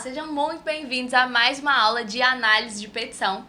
sejam muito bem-vindos a mais uma aula de análise de petição.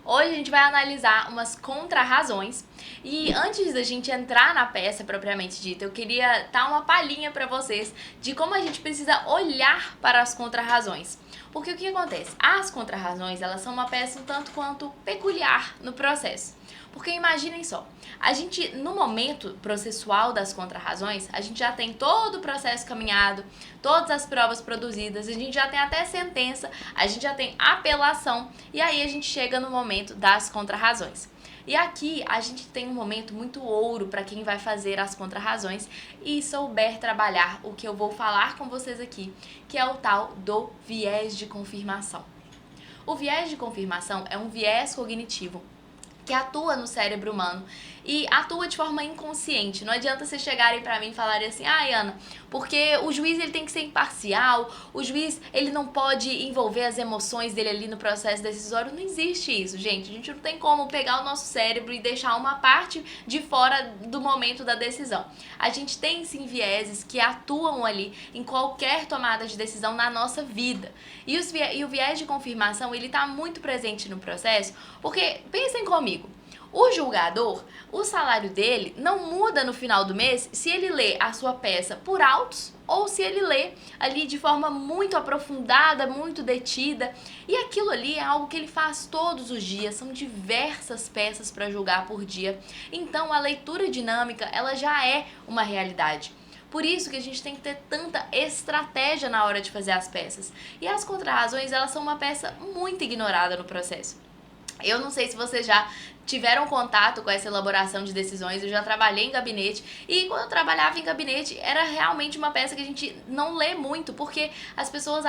Hoje a gente vai analisar umas contrarrazões e antes da gente entrar na peça propriamente dita, eu queria dar uma palhinha para vocês de como a gente precisa olhar para as contrarrazões. Porque o que acontece? As contrarrazões, elas são uma peça um tanto quanto peculiar no processo. Porque imaginem só, a gente, no momento processual das contrarrazões, a gente já tem todo o processo caminhado, todas as provas produzidas, a gente já tem até sentença, a gente já tem apelação e aí a gente chega no momento das contrarrazões. E aqui a gente tem um momento muito ouro para quem vai fazer as contrarrazões e souber trabalhar o que eu vou falar com vocês aqui, que é o tal do viés de confirmação. O viés de confirmação é um viés cognitivo que atua no cérebro humano e atua de forma inconsciente. Não adianta vocês chegarem pra mim e falarem assim: Ana, porque o juiz ele tem que ser imparcial, o juiz ele não pode envolver as emoções dele ali no processo decisório. Não existe isso, gente. A gente não tem como pegar o nosso cérebro e deixar uma parte de fora do momento da decisão. A gente tem sim vieses que atuam ali em qualquer tomada de decisão na nossa vida. E o viés de confirmação, ele tá muito presente no processo, porque pensem comigo, o julgador, o salário dele não muda no final do mês se ele lê a sua peça por autos ou se ele lê ali de forma muito aprofundada, muito detida. E aquilo ali é algo que ele faz todos os dias, são diversas peças para julgar por dia. Então a leitura dinâmica, ela já é uma realidade. Por isso que a gente tem que ter tanta estratégia na hora de fazer as peças. E as contrarrazões, elas são uma peça muito ignorada no processo. Eu não sei se vocês já tiveram contato com essa elaboração de decisões, eu já trabalhei em gabinete e quando eu trabalhava em gabinete era realmente uma peça que a gente não lê muito, porque as pessoas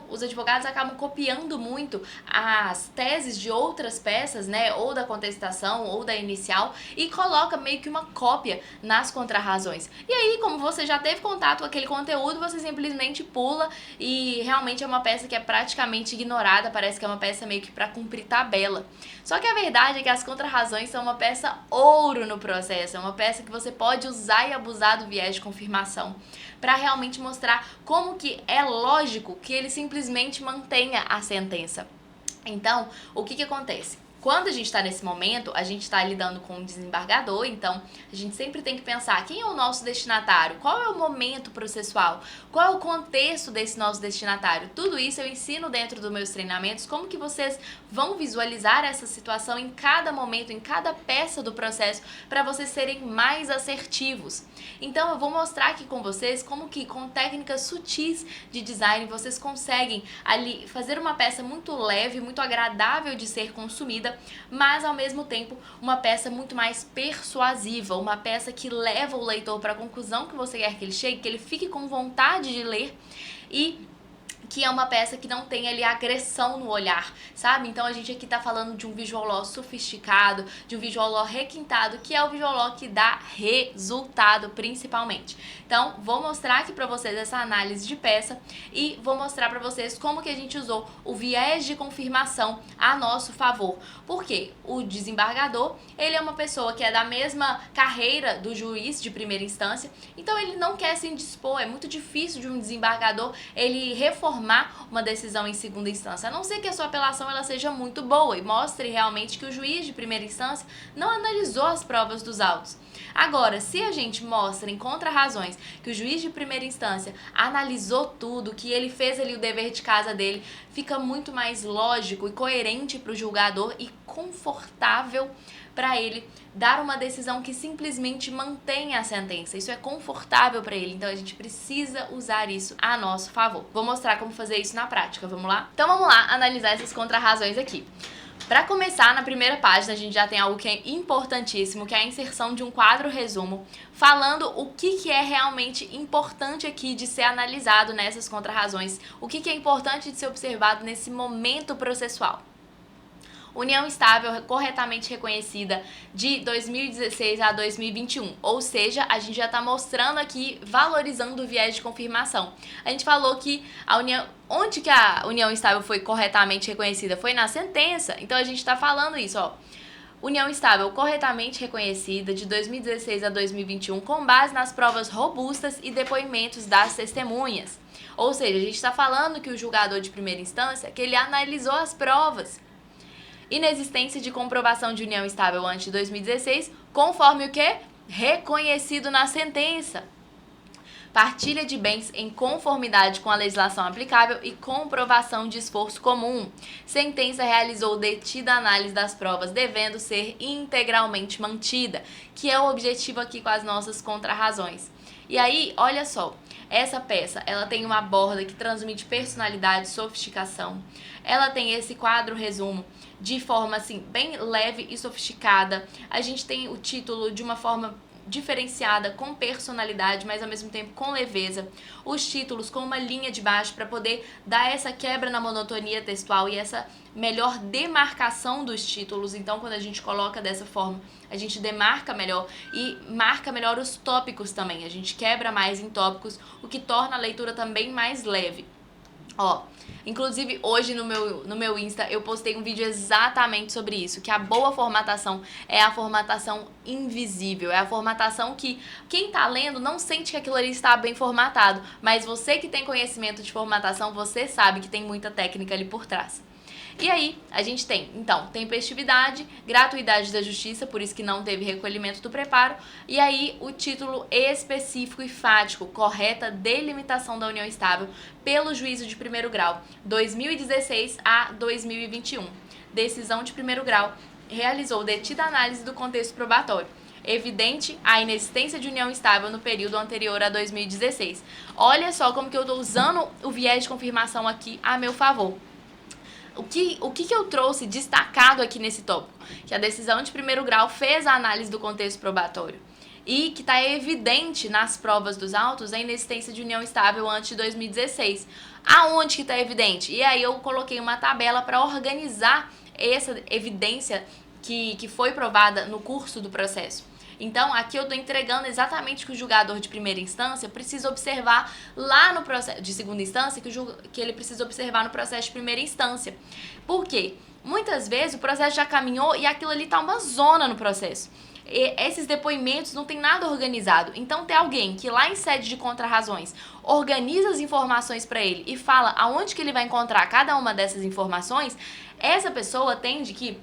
os advogados acabam copiando muito as teses de outras peças, né, ou da contestação ou da inicial e coloca meio que uma cópia nas contrarrazões. E aí, como você já teve contato com aquele conteúdo, você simplesmente pula e realmente é uma peça que é praticamente ignorada, parece que é uma peça meio que para cumprir tabela. Só que a verdade é que as contrarrazões são uma peça ouro no processo, é uma peça que você pode usar e abusar do viés de confirmação para realmente mostrar como que é lógico que ele simplesmente mantenha a sentença. Então, o que acontece? Quando a gente está nesse momento, a gente está lidando com um desembargador, então a gente sempre tem que pensar quem é o nosso destinatário, qual é o momento processual, qual é o contexto desse nosso destinatário. Tudo isso eu ensino dentro dos meus treinamentos, como que vocês vão visualizar essa situação em cada momento, em cada peça do processo, para vocês serem mais assertivos. Então eu vou mostrar aqui com vocês como que com técnicas sutis de design vocês conseguem ali fazer uma peça muito leve, muito agradável de ser consumida, mas ao mesmo tempo uma peça muito mais persuasiva, uma peça que leva o leitor para a conclusão que você quer que ele chegue, que ele fique com vontade de ler e que é uma peça que não tem ali agressão no olhar, sabe? Então a gente aqui tá falando de um visual law sofisticado, de um visual law requintado, que é o visual law que dá resultado principalmente. Então vou mostrar aqui pra vocês essa análise de peça e vou mostrar pra vocês como que a gente usou o viés de confirmação a nosso favor. Porque o desembargador, ele é uma pessoa que é da mesma carreira do juiz de primeira instância, então ele não quer se indispor, é muito difícil de um desembargador ele reformar uma decisão em segunda instância, a não ser que a sua apelação ela seja muito boa e mostre realmente que o juiz de primeira instância não analisou as provas dos autos. Agora, se a gente mostra em contrarrazões que o juiz de primeira instância analisou tudo, que ele fez ali o dever de casa dele, fica muito mais lógico e coerente para o julgador e confortável para ele dar uma decisão que simplesmente mantenha a sentença. Isso é confortável para ele, então a gente precisa usar isso a nosso favor. Vou mostrar como fazer isso na prática, vamos lá? Então vamos lá analisar essas contrarrazões aqui. Para começar, na primeira página, a gente já tem algo que é importantíssimo, que é a inserção de um quadro resumo, falando o que é realmente importante aqui de ser analisado nessas contrarrazões, o que é importante de ser observado nesse momento processual. União estável corretamente reconhecida de 2016 a 2021, ou seja, a gente já está mostrando aqui, valorizando o viés de confirmação. A gente falou que a união, onde que a união estável foi corretamente reconhecida? Foi na sentença, então a gente está falando isso, ó. União estável corretamente reconhecida de 2016 a 2021 com base nas provas robustas e depoimentos das testemunhas. Ou seja, a gente está falando que o julgador de primeira instância, que ele analisou as provas. Inexistência de comprovação de união estável antes de 2016, conforme o que? Reconhecido na sentença. Partilha de bens em conformidade com a legislação aplicável e comprovação de esforço comum. Sentença realizou detida análise das provas, devendo ser integralmente mantida, que é o objetivo aqui com as nossas contrarrazões. E aí, olha só, essa peça, ela tem uma borda que transmite personalidade, sofisticação. Ela tem esse quadro resumo de forma assim bem leve e sofisticada. A gente tem o título de uma forma diferenciada, com personalidade, mas ao mesmo tempo com leveza. Os títulos com uma linha de baixo para poder dar essa quebra na monotonia textual e essa melhor demarcação dos títulos. Então, quando a gente coloca dessa forma, a gente demarca melhor e marca melhor os tópicos também. A gente quebra mais em tópicos, o que torna a leitura também mais leve. Ó, inclusive hoje no meu Insta eu postei um vídeo exatamente sobre isso, que a boa formatação é a formatação invisível, é a formatação que quem tá lendo não sente que aquilo ali está bem formatado, mas você que tem conhecimento de formatação, você sabe que tem muita técnica ali por trás. E aí, a gente tem, então, tempestividade, gratuidade da justiça, por isso que não teve recolhimento do preparo, e aí o título específico e fático, correta delimitação da união estável pelo juízo de primeiro grau, 2016 a 2021. Decisão de primeiro grau, realizou detida análise do contexto probatório. Evidente a inexistência de união estável no período anterior a 2016. Olha só como que eu estou usando o viés de confirmação aqui a meu favor. O que eu trouxe destacado aqui nesse tópico? Que a decisão de primeiro grau fez a análise do contexto probatório e que está evidente nas provas dos autos a inexistência de união estável antes de 2016. Aonde que está evidente? E aí eu coloquei uma tabela para organizar essa evidência que foi provada no curso do processo. Então, aqui eu estou entregando exatamente o que o julgador de primeira instância precisa observar lá no processo de segunda instância, que ele precisa observar no processo de primeira instância. Por quê? Muitas vezes o processo já caminhou e aquilo ali está uma zona no processo. E esses depoimentos não tem nada organizado. Então, ter alguém que lá em sede de contrarrazões organiza as informações para ele e fala aonde que ele vai encontrar cada uma dessas informações, essa pessoa tende que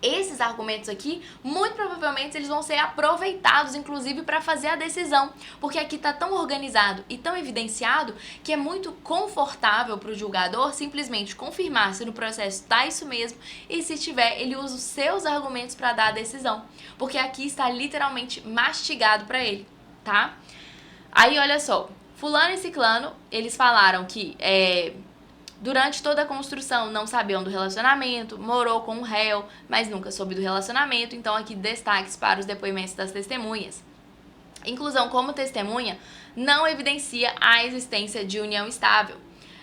esses argumentos aqui, muito provavelmente eles vão ser aproveitados, inclusive, para fazer a decisão, porque aqui está tão organizado e tão evidenciado que é muito confortável para o julgador simplesmente confirmar se no processo está isso mesmo e se tiver, ele usa os seus argumentos para dar a decisão, porque aqui está literalmente mastigado para ele, tá? Aí, olha só, fulano e ciclano, eles falaram que durante toda a construção não sabiam do relacionamento, morou com o réu, mas nunca soube do relacionamento, então aqui destaques para os depoimentos das testemunhas. Inclusão como testemunha não evidencia a existência de união estável.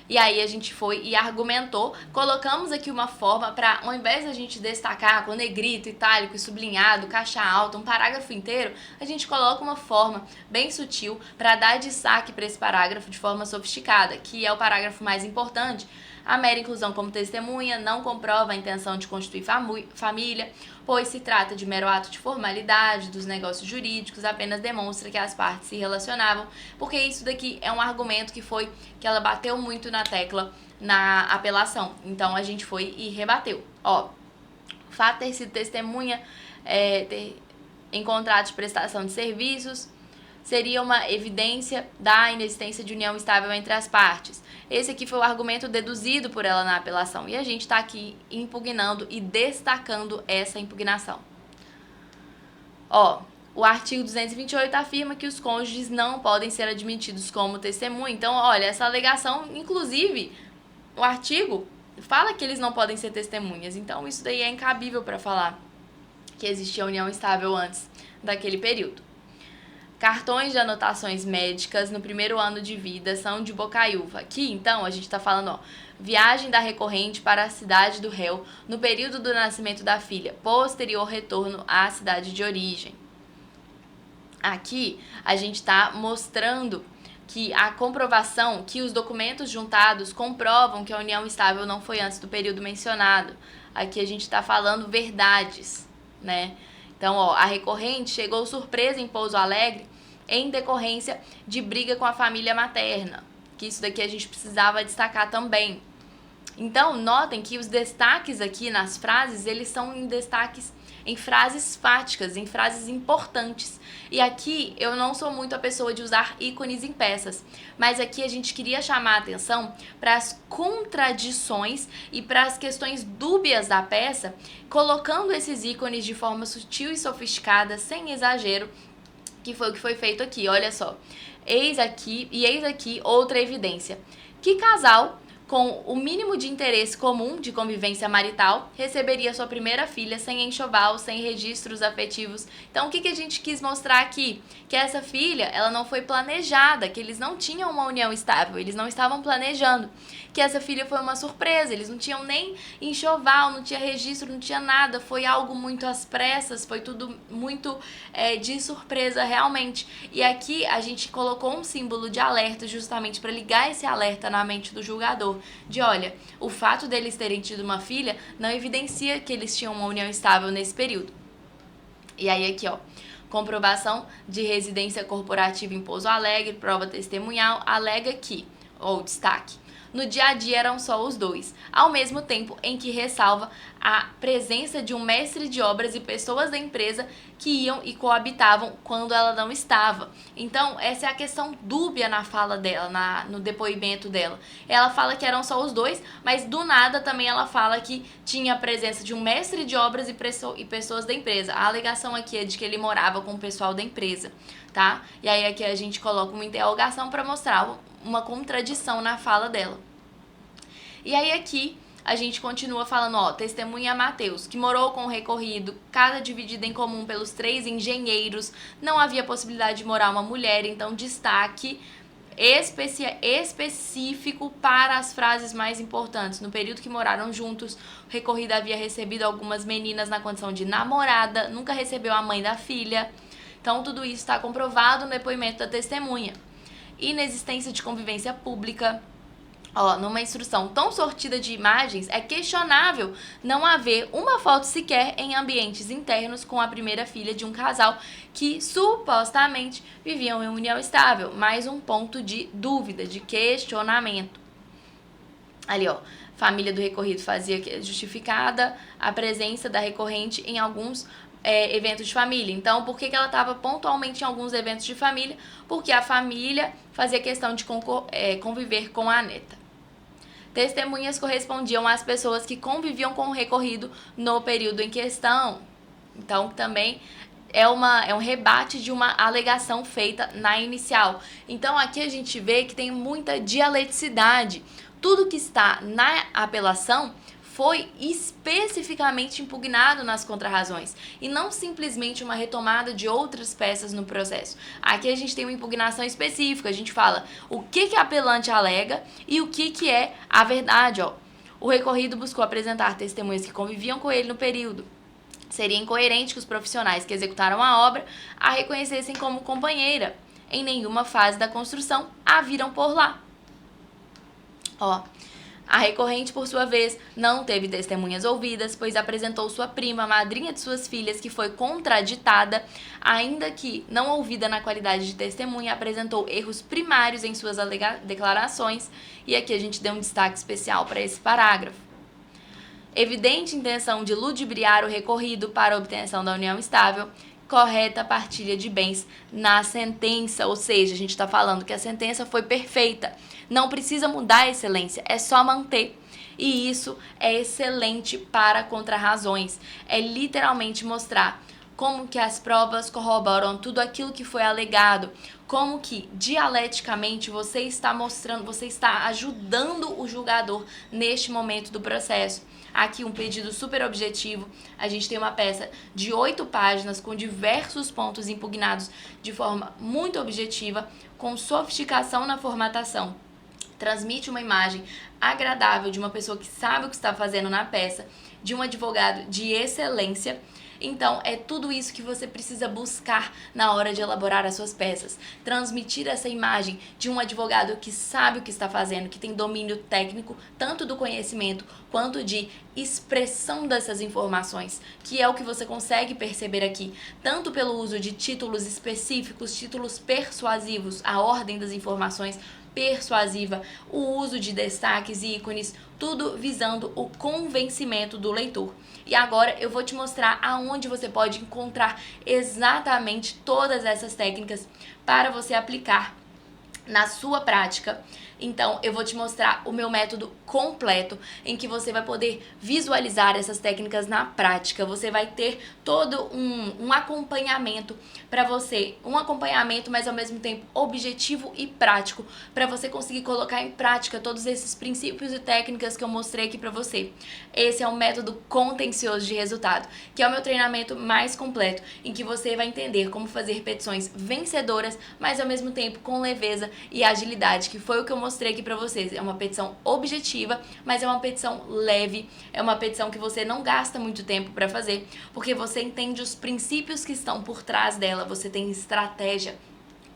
E aí a gente foi e argumentou, colocamos aqui uma forma para, ao invés da gente destacar com negrito, itálico e sublinhado, caixa alta, um parágrafo inteiro, a gente coloca uma forma bem sutil para dar destaque para esse parágrafo de forma sofisticada, que é o parágrafo mais importante. A mera inclusão como testemunha não comprova a intenção de constituir família, pois se trata de mero ato de formalidade dos negócios jurídicos, apenas demonstra que as partes se relacionavam, porque isso daqui é um argumento que ela bateu muito na tecla na apelação. Então a gente foi e rebateu. Ó, o fato de ter sido testemunha em contrato de prestação de serviços seria uma evidência da inexistência de união estável entre as partes. Esse aqui foi o argumento deduzido por ela na apelação. E a gente está aqui impugnando e destacando essa impugnação. Ó, o artigo 228 afirma que os cônjuges não podem ser admitidos como testemunha. Então, olha, essa alegação, inclusive, o artigo fala que eles não podem ser testemunhas. Então, isso daí é incabível para falar que existia união estável antes daquele período. Cartões de anotações médicas no primeiro ano de vida são de Bocaiúva. Aqui, então, a gente está falando, ó, viagem da recorrente para a cidade do réu no período do nascimento da filha, posterior retorno à cidade de origem. Aqui, a gente está mostrando que a comprovação, que os documentos juntados comprovam que a união estável não foi antes do período mencionado. Aqui a gente está falando verdades, né? Então, ó, a recorrente chegou surpresa em Pouso Alegre em decorrência de briga com a família materna, que isso daqui a gente precisava destacar também. Então, notem que os destaques aqui nas frases, eles são em destaques em frases fáticas, em frases importantes. E aqui eu não sou muito a pessoa de usar ícones em peças, mas aqui a gente queria chamar a atenção para as contradições e para as questões dúbias da peça, colocando esses ícones de forma sutil e sofisticada, sem exagero, que foi o que foi feito aqui. Olha só, eis aqui outra evidência. Que casal com o mínimo de interesse comum de convivência marital, receberia sua primeira filha sem enxoval, sem registros afetivos. Então, o que a gente quis mostrar aqui? Que essa filha, ela não foi planejada, que eles não tinham uma união estável, eles não estavam planejando. Que essa filha foi uma surpresa, eles não tinham nem enxoval, não tinha registro, não tinha nada, foi algo muito às pressas, foi tudo muito de surpresa realmente. E aqui a gente colocou um símbolo de alerta justamente para ligar esse alerta na mente do julgador, de olha, o fato deles terem tido uma filha não evidencia que eles tinham uma união estável nesse período. E aí aqui, ó, comprovação de residência corporativa em Pouso Alegre, prova testemunhal, alega que, ou destaque, no dia a dia eram só os dois, ao mesmo tempo em que ressalva a presença de um mestre de obras e pessoas da empresa que iam e coabitavam quando ela não estava. Então, essa é a questão dúbia na fala dela, no depoimento dela. Ela fala que eram só os dois, mas do nada também ela fala que tinha a presença de um mestre de obras e pessoas da empresa. A alegação aqui é de que ele morava com o pessoal da empresa, tá? E aí aqui a gente coloca uma interrogação para mostrar uma contradição na fala dela. E aí aqui a gente continua falando, ó, testemunha Mateus, que morou com o recorrido, casa dividida em comum pelos 3 engenheiros, não havia possibilidade de morar uma mulher, então destaque específico para as frases mais importantes. No período que moraram juntos, o recorrido havia recebido algumas meninas na condição de namorada, nunca recebeu a mãe da filha. Então tudo isso está comprovado no depoimento da testemunha. Inexistência de convivência pública. Ó, numa instrução tão sortida de imagens, é questionável não haver uma foto sequer em ambientes internos com a primeira filha de um casal que supostamente viviam em união estável. Mais um ponto de dúvida, de questionamento. Ali, ó, família do recorrido fazia justificada a presença da recorrente em alguns eventos de família. Então, por que ela estava pontualmente em alguns eventos de família? Porque a família fazia questão de conviver com a neta. Testemunhas correspondiam às pessoas que conviviam com o recorrido no período em questão. Então, também é um rebate de uma alegação feita na inicial. Então, aqui a gente vê que tem muita dialeticidade. Tudo que está na apelação foi especificamente impugnado nas contrarrazões e não simplesmente uma retomada de outras peças no processo. Aqui a gente tem uma impugnação específica, a gente fala o que a apelante alega e o que é a verdade. Ó. O recorrido buscou apresentar testemunhas que conviviam com ele no período. Seria incoerente que os profissionais que executaram a obra a reconhecessem como companheira. Em nenhuma fase da construção a viram por lá. Ó. A recorrente, por sua vez, não teve testemunhas ouvidas, pois apresentou sua prima, madrinha de suas filhas, que foi contraditada, ainda que não ouvida na qualidade de testemunha, apresentou erros primários em suas declarações, e aqui a gente deu um destaque especial para esse parágrafo. Evidente intenção de ludibriar o recorrido para a obtenção da união estável, correta partilha de bens na sentença, ou seja, a gente está falando que a sentença foi perfeita, não precisa mudar a excelência, é só manter. E isso é excelente para contrarrazões, é literalmente mostrar como que as provas corroboram tudo aquilo que foi alegado, como que dialeticamente você está mostrando, você está ajudando o julgador neste momento do processo. Aqui um pedido super objetivo, a gente tem uma peça de 8 páginas com diversos pontos impugnados de forma muito objetiva, com sofisticação na formatação. Transmite uma imagem agradável de uma pessoa que sabe o que está fazendo na peça, de um advogado de excelência. Então, é tudo isso que você precisa buscar na hora de elaborar as suas peças. Transmitir essa imagem de um advogado que sabe o que está fazendo, que tem domínio técnico, tanto do conhecimento quanto de expressão dessas informações, que é o que você consegue perceber aqui, tanto pelo uso de títulos específicos, títulos persuasivos, a ordem das informações persuasiva, o uso de destaques e ícones, tudo visando o convencimento do leitor. E agora eu vou te mostrar aonde você pode encontrar exatamente todas essas técnicas para você aplicar na sua prática. Então, eu vou te mostrar o meu método completo, em que você vai poder visualizar essas técnicas na prática. Você vai ter todo um acompanhamento para você, um acompanhamento, mas ao mesmo tempo objetivo e prático, para você conseguir colocar em prática todos esses princípios e técnicas que eu mostrei aqui para você. Esse é o método contencioso de resultado, que é o meu treinamento mais completo, em que você vai entender como fazer petições vencedoras, mas ao mesmo tempo com leveza e agilidade, que foi o que eu mostrei aqui pra vocês. É uma petição objetiva, mas é uma petição leve, é uma petição que você não gasta muito tempo pra fazer, porque você entende os princípios que estão por trás dela, você tem estratégia.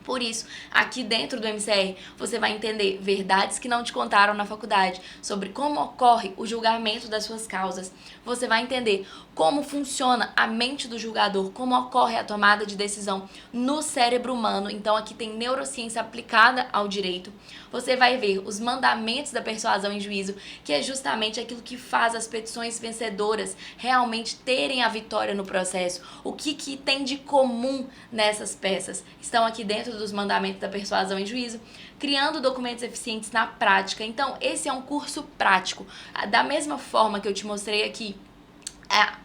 Por isso, aqui dentro do MCR, você vai entender verdades que não te contaram na faculdade, sobre como ocorre o julgamento das suas causas. Você vai entender como funciona a mente do julgador, como ocorre a tomada de decisão no cérebro humano. Então, aqui tem neurociência aplicada ao direito. Você vai ver os mandamentos da persuasão em juízo, que é justamente aquilo que faz as petições vencedoras realmente terem a vitória no processo. O que tem de comum nessas peças? Estão aqui dentro dos mandamentos da persuasão em juízo, criando documentos eficientes na prática. Então, esse é um curso prático. Da mesma forma que eu te mostrei aqui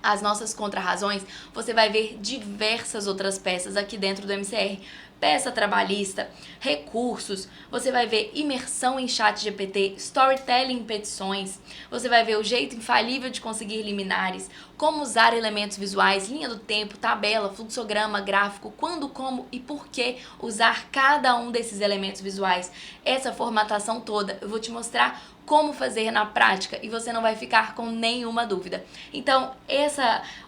as nossas contrarrazões, você vai ver diversas outras peças aqui dentro do MCR. Peça trabalhista, recursos, você vai ver imersão em chat GPT, storytelling em petições, você vai ver o jeito infalível de conseguir liminares, como usar elementos visuais, linha do tempo, tabela, fluxograma, gráfico, quando, como e por que usar cada um desses elementos visuais. Essa formatação toda eu vou te mostrar como fazer na prática e você não vai ficar com nenhuma dúvida. Então,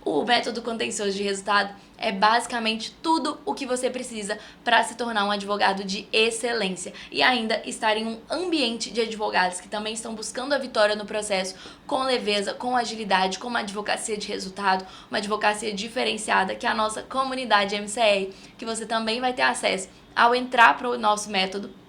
o método contencioso de resultado é basicamente tudo o que você precisa para se tornar um advogado de excelência e ainda estar em um ambiente de advogados que também estão buscando a vitória no processo com leveza, com agilidade, com uma advocacia de resultado, uma advocacia diferenciada, que é a nossa comunidade MCR, que você também vai ter acesso ao entrar para o nosso método.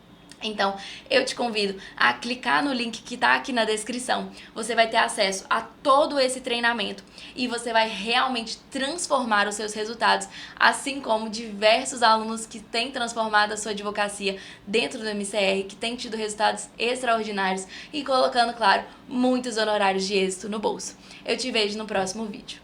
Então, eu te convido a clicar no link que está aqui na descrição. Você vai ter acesso a todo esse treinamento e você vai realmente transformar os seus resultados, assim como diversos alunos que têm transformado a sua advocacia dentro do MCR, que têm tido resultados extraordinários e colocando, claro, muitos honorários de êxito no bolso. Eu te vejo no próximo vídeo.